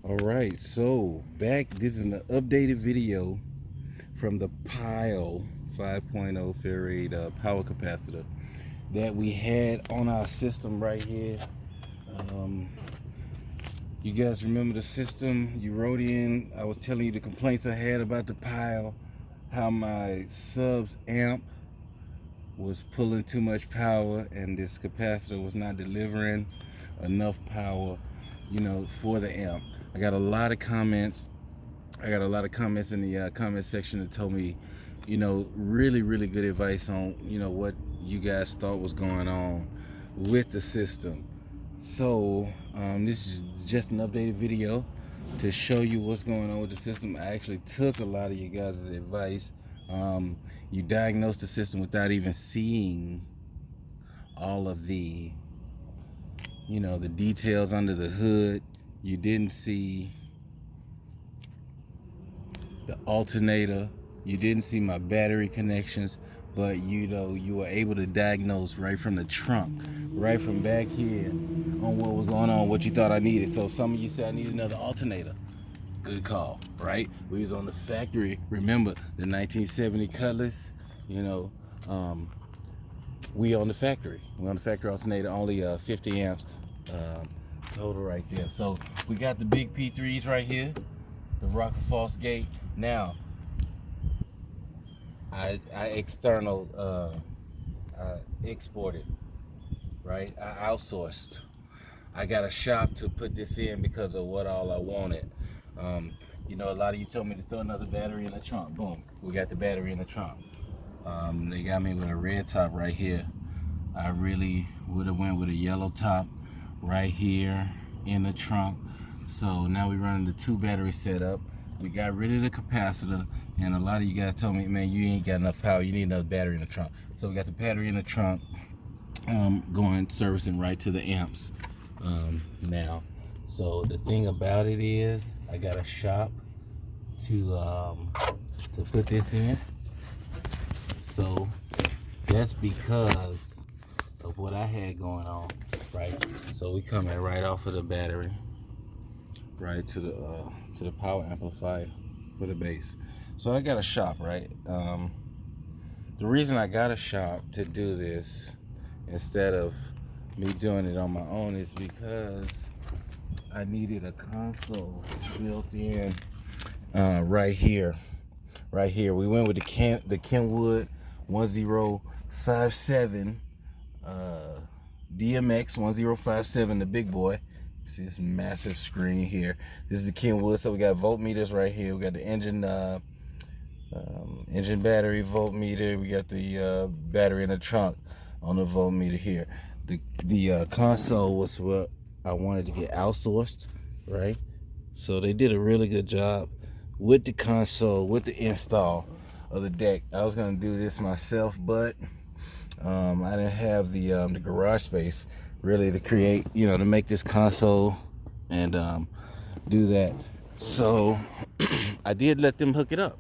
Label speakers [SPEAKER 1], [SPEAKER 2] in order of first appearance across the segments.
[SPEAKER 1] Alright, so back, this is an updated video from the Pile 5.0 Farad power capacitor that we had on our system right here. You guys remember the system? You wrote in, I was telling you the complaints I had about the Pile, how my subs amp was pulling too much power and this capacitor was not delivering enough power, for the amp. I got a lot of comments. I got a lot of comments in the comment section that told me, really good advice on, what you guys thought was going on with the system. So this is just an updated video to show you what's going on with the system. I actually took a lot of you guys' advice. You diagnosed the system without even seeing all of the, the details under the hood. You didn't see the alternator. You didn't see my battery connections, but you were able to diagnose right from the trunk, right from back here on what was going on, what you thought I needed. So some of you said I need another alternator. Good call, right? We was on the factory. Remember the 1970 Cutlass, we on the factory. We on the factory alternator, only 50 amps total right there. So we got the big P3s right here, the Rocker False Gate. Now, I exported, right? I outsourced. I got a shop to put this in because of what all I wanted. A lot of you told me to throw another battery in the trunk. Boom, we got the battery in the trunk. They got me with a red top right here. I really would have went with a yellow top right here in the trunk. So now we're running the 2 battery setup. We got rid of the capacitor, and a lot of you guys told me, man, you ain't got enough power, you need another battery in the trunk. So we got the battery in the trunk, going servicing right to the amps now. So the thing about it is, I got a shop to put this in. So that's because of what I had going on, right? So we coming right off of the battery, right to the power amplifier for the bass. So I got a shop, right? The reason I got a shop to do this instead of me doing it on my own is because I needed a console built in right here. We went with the Kenwood 1057 DMX 1057, the big boy. See this massive screen here. This is the Kenwood. So we got voltmeters right here. We got the engine battery voltmeter. We got the battery in the trunk on the voltmeter here. The console was what I wanted to get outsourced, right? So they did a really good job with the console, with the install of the deck. I was gonna do this myself, but I didn't have the garage space really to create, to make this console and do that. So I did let them hook it up,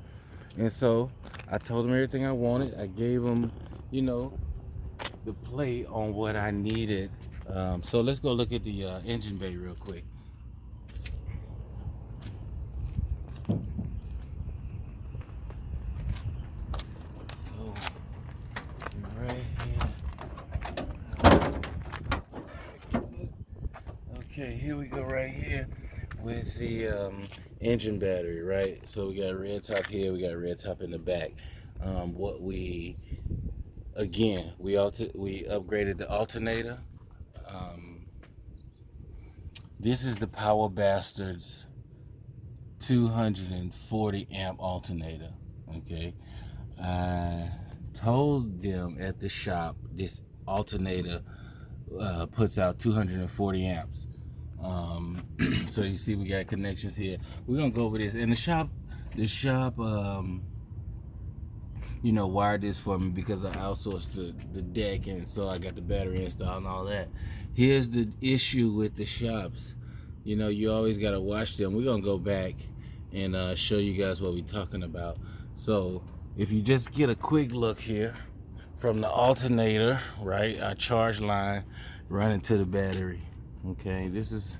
[SPEAKER 1] and so I told them everything I wanted. I gave them, the play on what I needed. So let's go look at the engine bay real quick. So right here. Okay, here we go right here with the engine battery, right? So we got a red top here, we got a red top in the back. We upgraded the alternator. This is the Power Bastards 240 amp alternator. Okay, I told them at the shop this alternator puts out 240 amps. So you see we got connections here. We're gonna go over this. And the shop wired this for me because I outsourced the deck, and so I got the battery installed and all that. Here's the issue with the shops. You always gotta watch them. We're gonna go back and show you guys what we're talking about. So if you just get a quick look here from the alternator, right, our charge line running to the battery. Okay, this is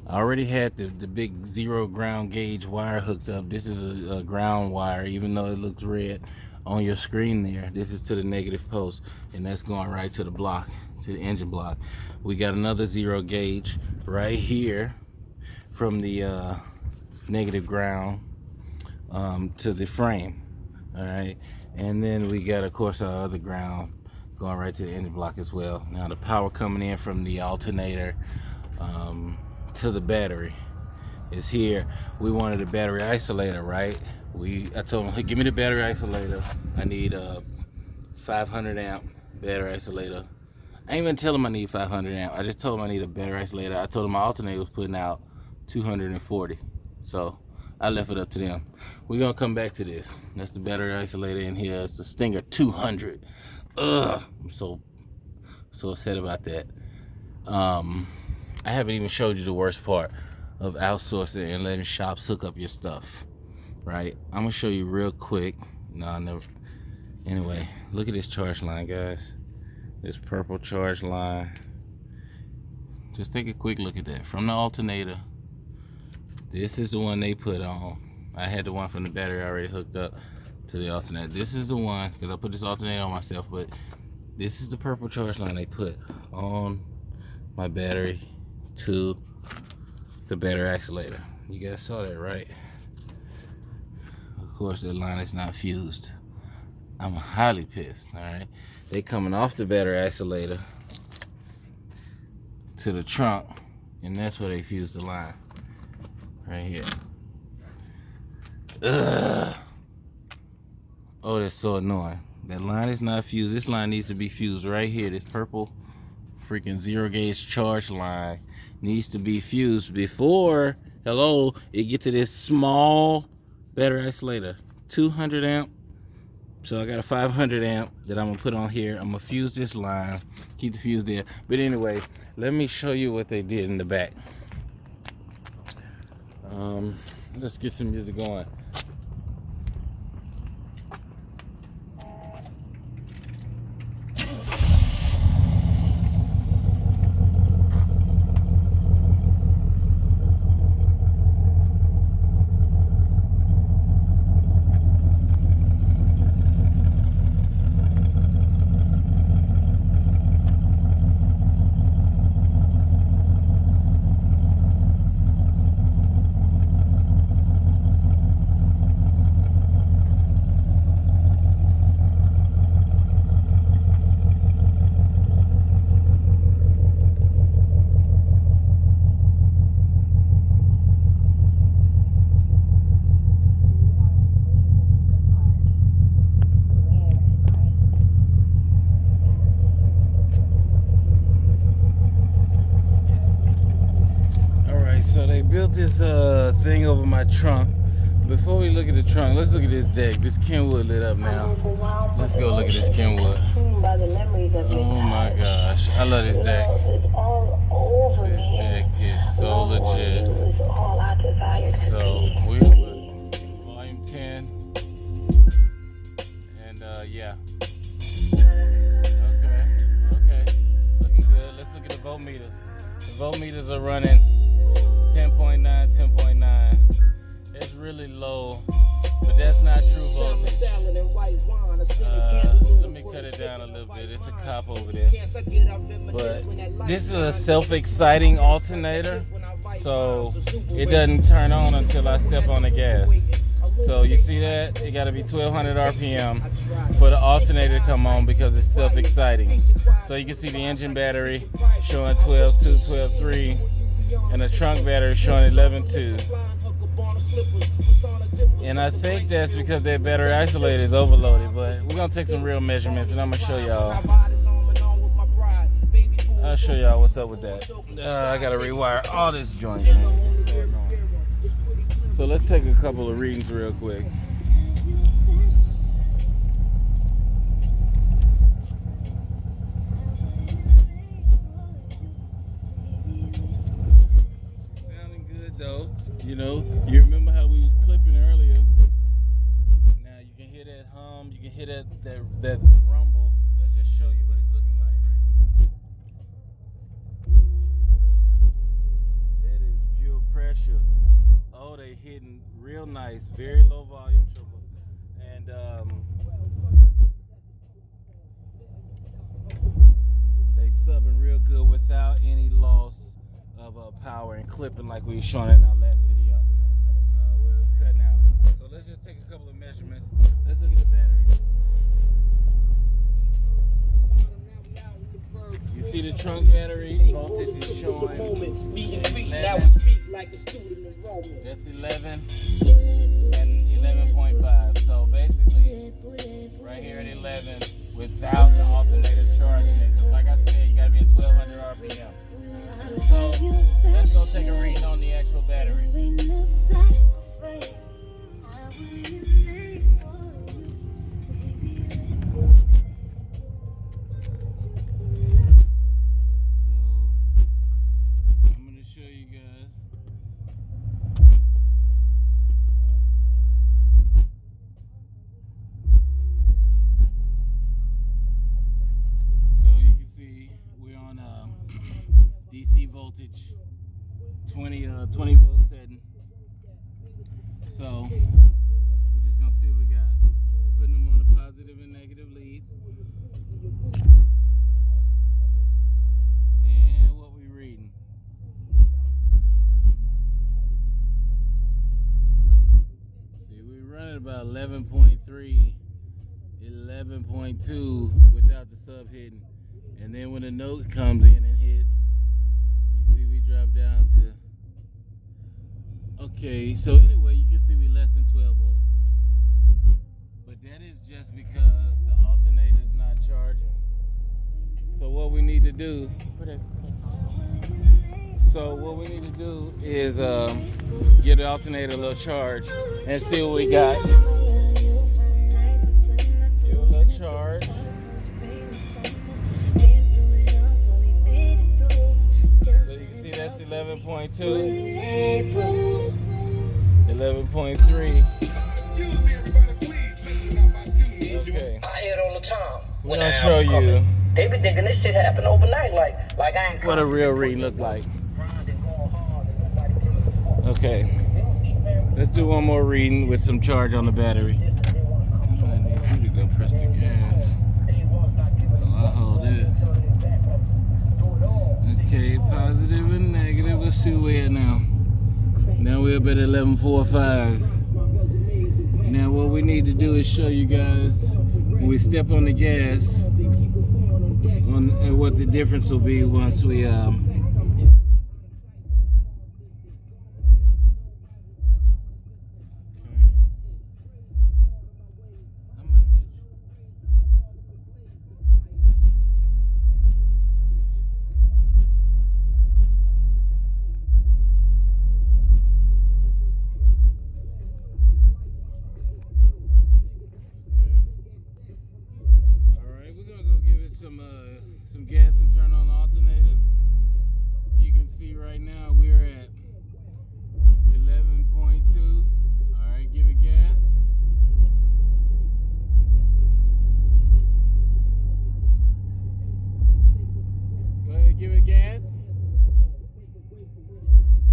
[SPEAKER 1] I already had the big 0 ground gauge wire hooked up. This is a ground wire, even though it looks red on your screen there. This is to the negative post, and that's going right to the block, to the engine block. We got another 0 gauge right here from the negative ground to the frame. All right, and then we got, of course, our other ground going right to the engine block as well. Now the power coming in from the alternator to the battery is here. We wanted a battery isolator, right? I told him, hey, give me the battery isolator. I need a 500 amp battery isolator. I didn't even tell him I need 500 amp. I just told him I need a battery isolator. I told him my alternator was putting out 240. So I left it up to them. We're gonna come back to this. That's the battery isolator in here. It's a Stinger 200. Ugh, I'm so upset about that. I haven't even showed you the worst part of outsourcing and letting shops hook up your stuff, right? I'm gonna show you real quick. No, I never. Anyway, look at this charge line, guys. This purple charge line. Just take a quick look at that. From the alternator, this is the one they put on. I had the one from the battery already hooked up to the alternator. This is the one, because I put this alternator on myself, but this is the purple charge line they put on my battery to the battery isolator. You guys saw that, right? Of course, that line is not fused. I'm highly pissed, all right? They coming off the battery isolator to the trunk, and that's where they fused the line, right here. Ugh. Oh, that's so annoying. That line is not fused. This line needs to be fused right here. This purple freaking 0 gauge charge line needs to be fused before, it get to this small battery isolator. 200 amp. So I got a 500 amp that I'm gonna put on here. I'm gonna fuse this line, keep the fuse there. But anyway, let me show you what they did in the back. Let's get some music going. So they built this thing over my trunk. Before we look at the trunk, let's look at this deck. This Kenwood lit up now. Let's go look at this Kenwood. Oh my gosh, I love this deck. This deck is so legit. So we're with volume 10, and yeah. Okay, looking good. Let's look at the voltmeters. The voltmeters are running 10.9, 10.9. It's really low, but that's not true voltage. Let me cut it down a little bit. It's a cop over there. But this is a Self Exciting Alternator, so it doesn't turn on until I step on the gas. So you see that? It got to be 1200 RPM for the alternator to come on because it's Self Exciting. So you can see the engine battery showing 12.2, 12.3. And the trunk battery showing 11.2. And I think that's because that battery isolator is overloaded, but we're gonna take some real measurements and I'm gonna show y'all. I'll show y'all what's up with that. I gotta rewire all this joint, man. So let's take a couple of readings real quick. Though, you know, you remember how we was clipping earlier. Now you can hear that hum, you can hear that rumble. Let's just show you what it's looking like, right? That is pure shook. Oh, they hitting real nice, very low volume shook. And they subbing real good without any loss of power and clipping like we were showing in our last video where it was cutting out. So let's just take a couple of measurements. Let's look at the battery. You see the trunk battery voltage is showing 11. That's 11 and 11.5. So basically, right here at 11 without the alternator charging it. Like I said, you gotta be at 1200 RPM. So let's go take a reading on the actual battery. DC voltage 20 volt setting. So we're just gonna see what we got. Putting them on the positive and negative leads. And what we reading. See, we running about 11.3, 11.2 without the sub hitting. And then when the note comes in and hits, drop down to, okay, so anyway, you can see we less than 12 volts. But that is just because the alternator is not charging. So what we need to do, is give the alternator a little charge and see what we got. Give it a little charge. That's 11.2, 11.3. Okay.
[SPEAKER 2] I hear it all the time.
[SPEAKER 1] We're gonna show you.
[SPEAKER 2] They be thinking this shit happened overnight, like I ain't.
[SPEAKER 1] What a real reading look like. Okay. Let's do one more reading with some charge on the battery. I need you to go press the gas. I'll hold this. Okay, positive and negative. Let's see where we're at now. Now we're up at 11.45. Now what we need to do is show you guys when we step on the gas and what the difference will be once we some gas and turn on the alternator. You can see right now we're at 11.2. All right, give it gas. Go ahead, give it gas.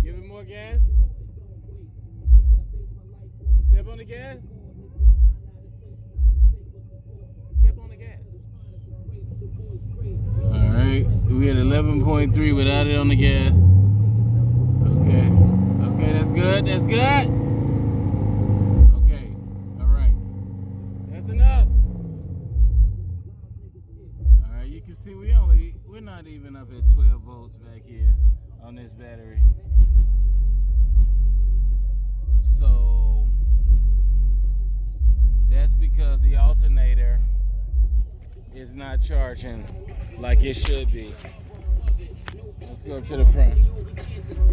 [SPEAKER 1] Give it more gas. Step on the gas. Step on the gas. Alright, we at 11.3 without it on the gas. Okay. Okay, that's good. That's good. Okay. Alright. That's enough. Alright, you can see we're not even up at 12 volts back here on this battery. So that's because the alternator is not charging like it should be. Let's go to the front. So,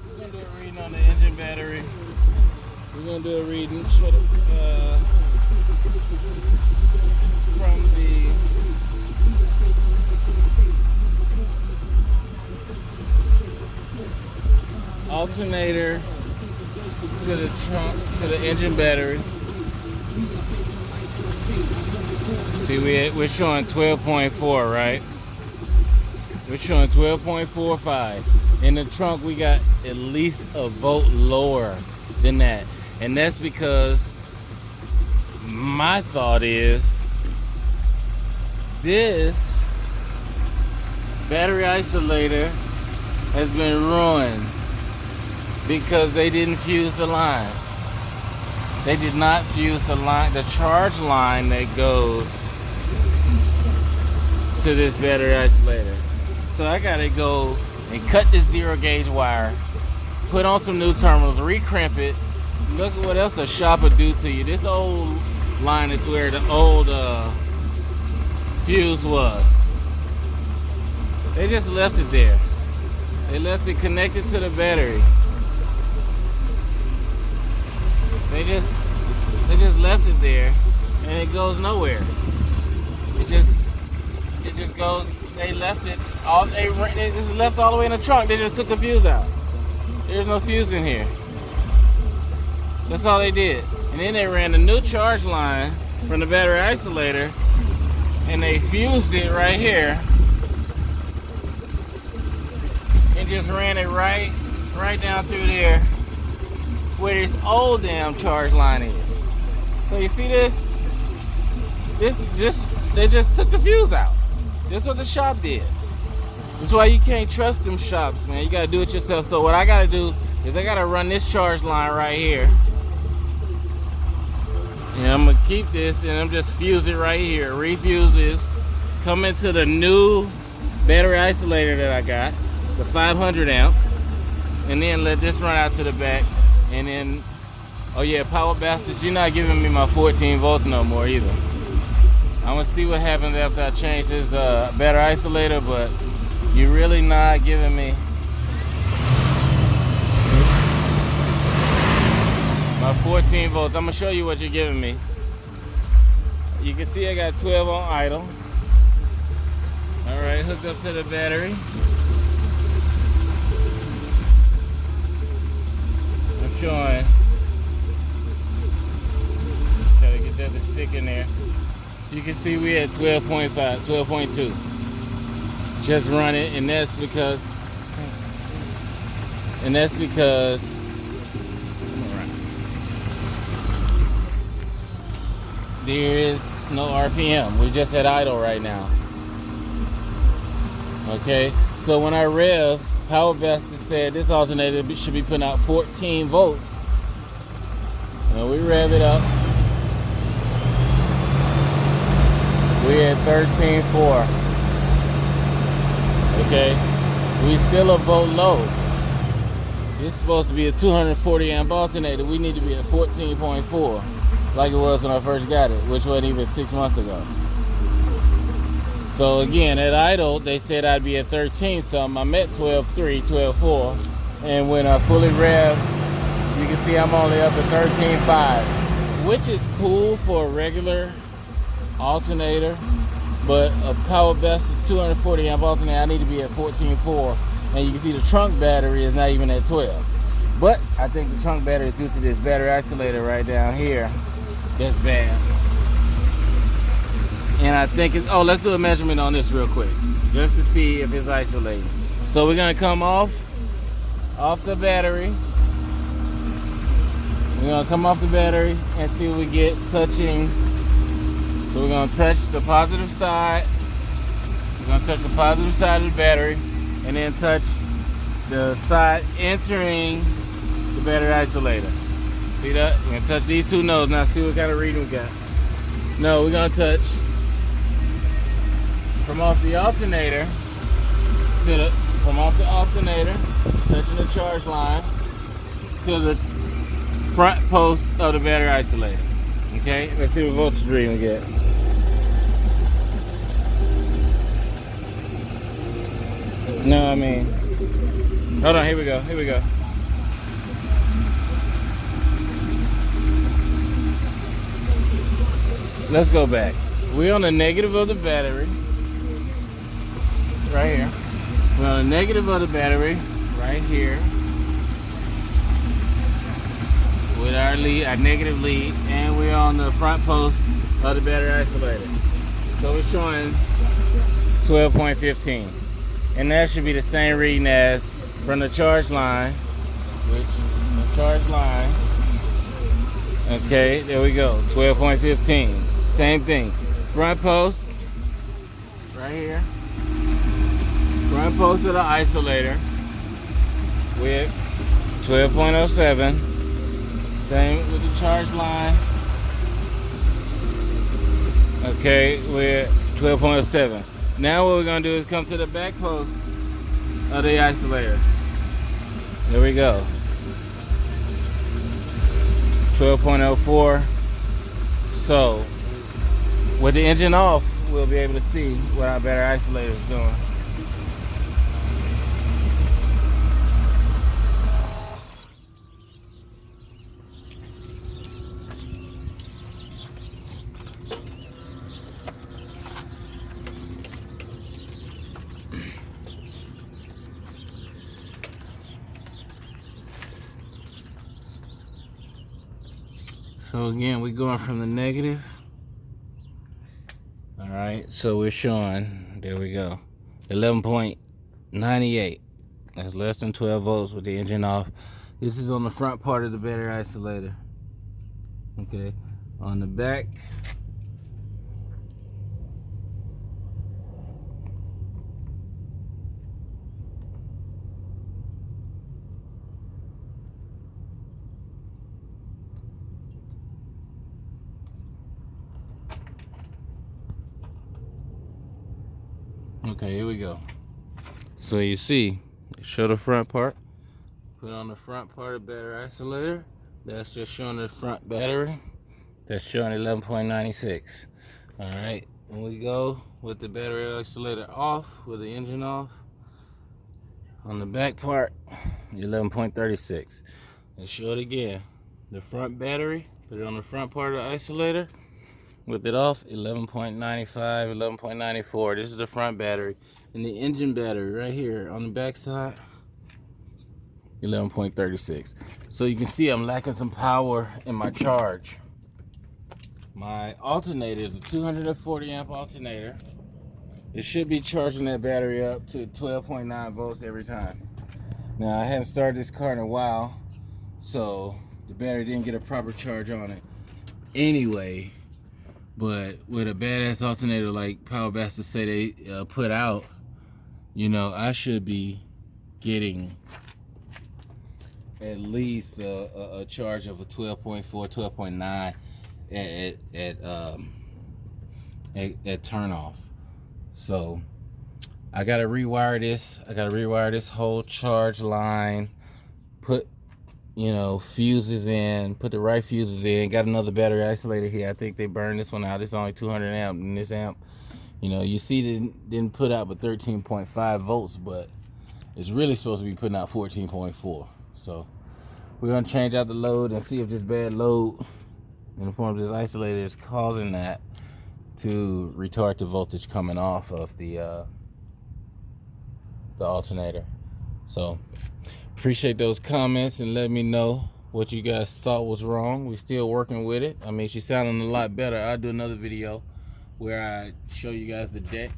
[SPEAKER 1] we're gonna do a reading on the engine battery. We're gonna do a reading from the alternator to the trunk to the engine battery. See, we're showing 12.4, right? We're showing 12.45. In the trunk, we got at least a volt lower than that. And that's because my thought is this battery isolator has been ruined because they didn't fuse the line. They did not fuse the line, the charge line that goes to this battery isolator. So I gotta go and cut this 0 gauge wire, put on some new terminals, recrimp it. Look at what else a shop would do to you. This old line is where the old fuse was. They just left it there. They left it connected to the battery. They just left it there, and it goes nowhere. It just goes. They left it all. They just left all the way in the trunk. They just took the fuse out. There's no fuse in here. That's all they did. And then they ran a new charge line from the battery isolator, and they fused it right here, and just ran it right down through there where this old damn charge line is. So you see this? They just took the fuse out. That's what the shop did. That's why you can't trust them shops, man. You gotta do it yourself. So what I gotta do is I gotta run this charge line right here. And I'm gonna keep this and I'm just fuse it right here. Refuse this. Come into the new battery isolator that I got, the 500 amp. And then let this run out to the back. And then, oh yeah, power bastards, you're not giving me my 14 volts no more either. I'm gonna see what happens after I change this battery isolator, but you're really not giving me my 14 volts. I'm gonna show you what you're giving me. You can see I got 12 on idle. All right, hooked up to the battery. I'm showing. Try to get that to stick in there. You can see we had 12.5, 12.2. Just run it, and that's because there is no RPM. We're just at idle right now. Okay, so when I rev, Power Bastard said this alternator should be putting out 14 volts. And we rev it up. We're at 13.4. Okay, we still a volt low. This is supposed to be a 240 amp alternator. We need to be at 14.4, like it was when I first got it, which wasn't even 6 months ago. So again, at idle, they said I'd be at 13 something. I'm at 12.3, 12.4, and when I fully rev, you can see I'm only up at 13.5, which is cool for a regular alternator, but a Power Best is 240 amp alternator. I need to be at 14.4, and you can see the trunk battery is not even at 12. But I think the trunk battery is due to this battery isolator right down here. That's bad. And I think it's, oh, let's do a measurement on this real quick, just to see if it's isolated. So we're gonna come off the battery. We're gonna come off the battery and see what we get touching. So we're gonna touch the positive side. We're gonna touch the positive side of the battery, and then touch the side entering the battery isolator. See that? We're gonna touch these two nodes. Now see what kind of reading we got. No, we're gonna touch from off the alternator to touching the charge line to the front post of the battery isolator. Okay, let's see what voltage reading we get. No, I mean, hold on, here we go. Let's go back. We're on the negative of the battery, right here. We're on the negative of the battery, right here, with our lead, our negative lead, and we're on the front post of the battery isolator. So we're showing 12.15. And that should be the same reading as from the charge line, okay, there we go, 12.15. Same thing. Front post, right here. Front post of the isolator with 12.07. Same with the charge line. Okay, we're 12.07. Now what we're gonna do is come to the back post of the isolator. There we go. 12.04. So with the engine off, we'll be able to see what our battery isolator is doing. So again, we're going from the negative. All right, so we're showing, there we go, 11.98. That's less than 12 volts with the engine off. This is on the front part of the battery isolator. Okay, on the back, okay, here we go. So you see, show the front part. Put on the front part of the battery isolator. That's just showing the front battery. That's showing 11.96. All right, when we go with the battery isolator off, with the engine off, on the back part, 11.36. And show it again. The front battery, put it on the front part of the isolator. With it off, 11.95, 11.94. This is the front battery. And the engine battery right here on the back side, 11.36. So you can see I'm lacking some power in my charge. My alternator is a 240 amp alternator. It should be charging that battery up to 12.9 volts every time. Now I hadn't started this car in a while, so the battery didn't get a proper charge on it anyway. But with a badass alternator like Power Bastards say they put out, you know, I should be getting at least a charge of a 12.4, 12.9 at turn off. So I gotta rewire this. I gotta rewire this whole charge line. Put, you know, fuses in. Put the right fuses in. Got another battery isolator here. I think they burned this one out. It's only 200 amp, and this amp, you know, you see, didn't put out but 13.5 volts, but it's really supposed to be putting out 14.4. So we're gonna change out the load and see if this bad load in the form of this isolator is causing that to retard the voltage coming off of the alternator. So appreciate those comments and let me know what you guys thought was wrong. We're still working with it. I mean, she's sounding a lot better. I'll do another video where I show you guys the deck,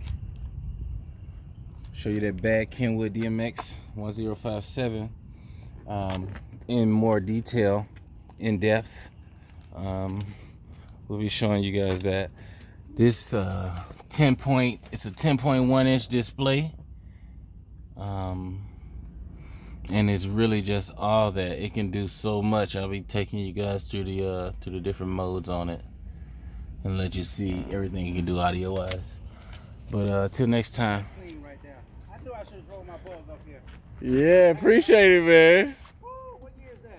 [SPEAKER 1] show you that bad Kenwood DMX 1057 in more detail, in depth. We'll be showing you guys that. This it's a 10.1 inch display, and it's really just all that. It can do so much. I'll be taking you guys through the different modes on it and let you see everything you can do audio wise. But till next time.
[SPEAKER 3] Clean right there. I knew I should have drove my balls up here.
[SPEAKER 1] Yeah, appreciate it, man.